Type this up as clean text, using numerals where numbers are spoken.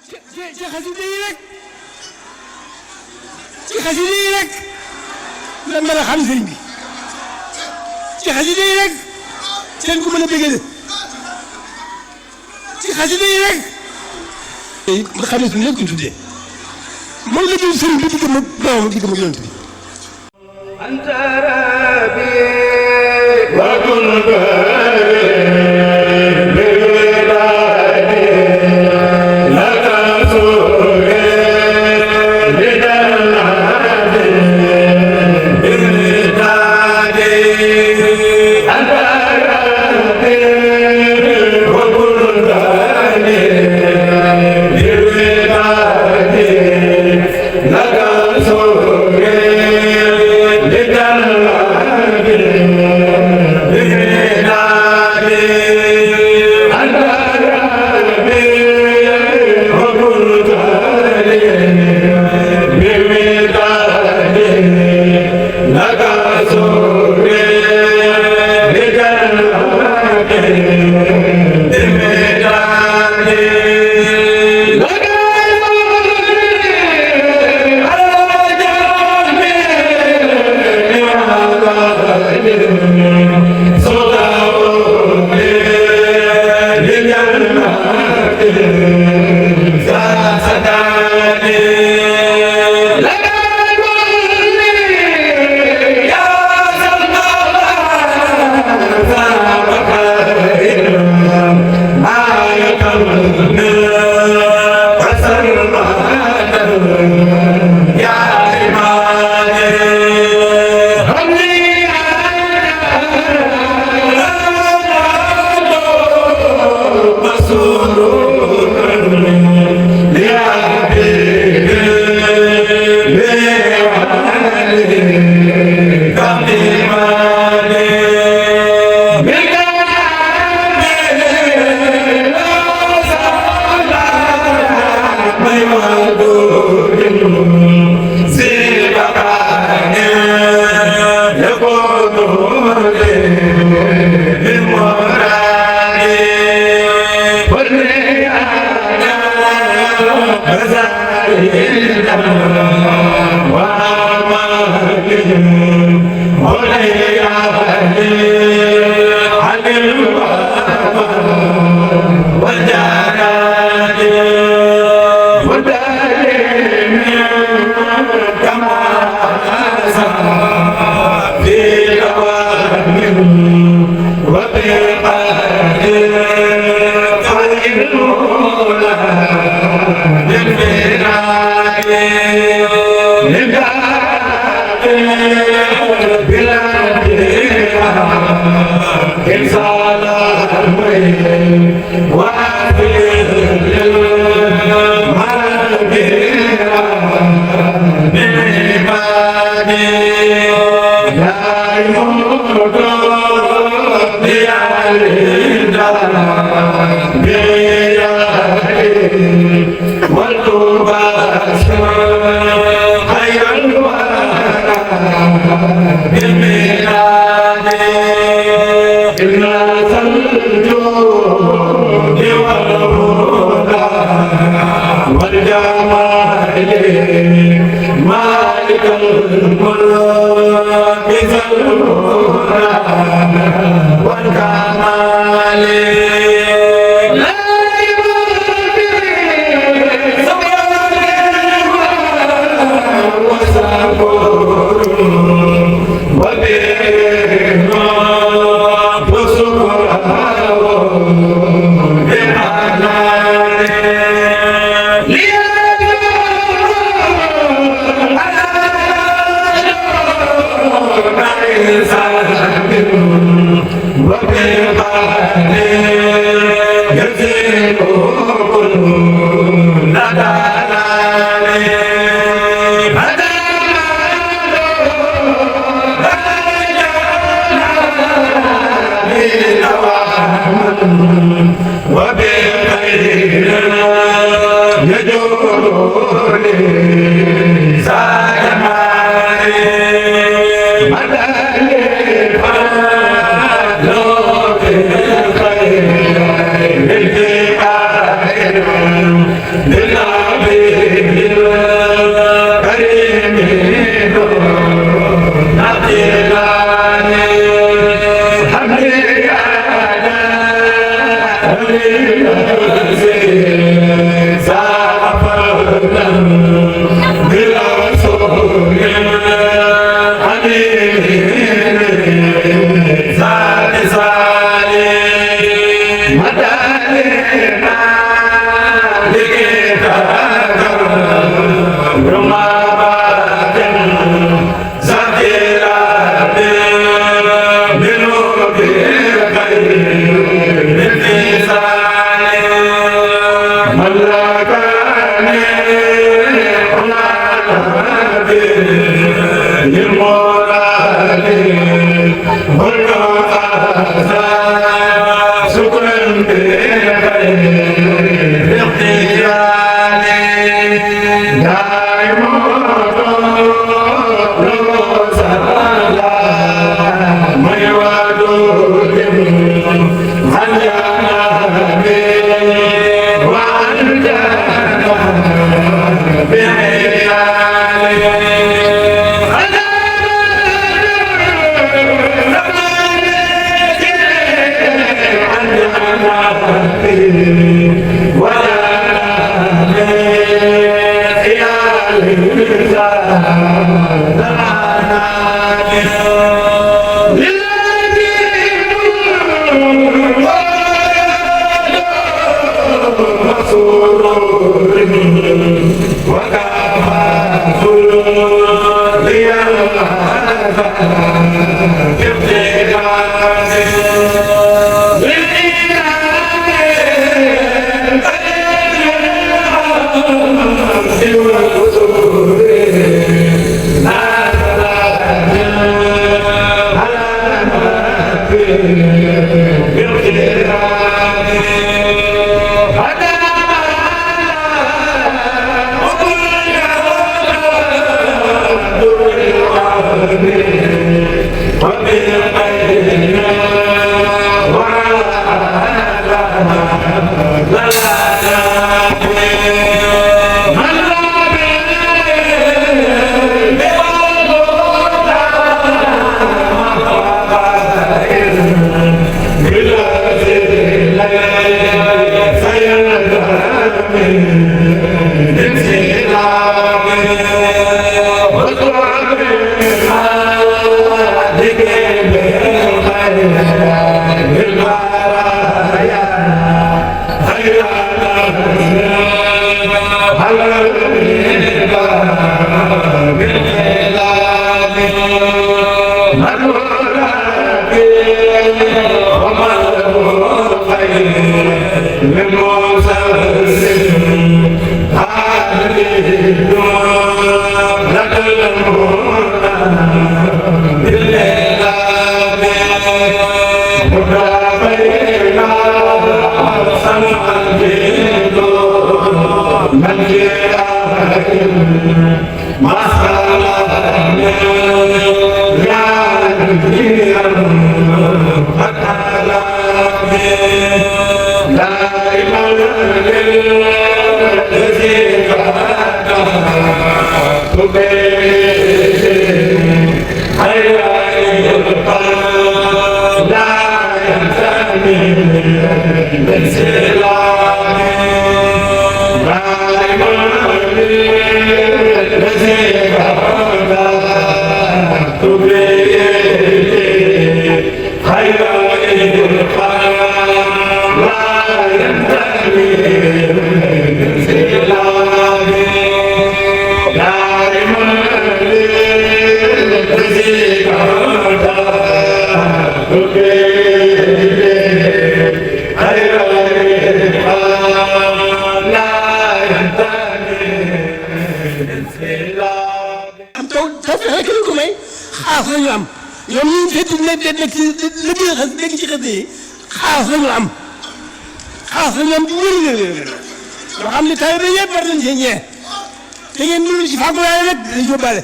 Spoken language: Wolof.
ci xasida yi rek ci xasida yi rek lan mën a xam sëriñ bi ci xasida yi rek seen ku mën a bégale ci xasida yi rek nga xam ne suñu lépp ñu tuddee moom la ñu sëriñ bi diggam ak doomam diggam ak yonent bi anta rabbi wa kullu am taw taw fexe rek ko may xaas la ñu am ñoom ñu fekk nekk ci liggéey xas nekk ci xas yi xaas la ñu am xaas la ñu am bu wér yoo xam ne taw bi yëpp war nañ cee ñee te ngeen dund ci fàggu waaye rek dañ ko bale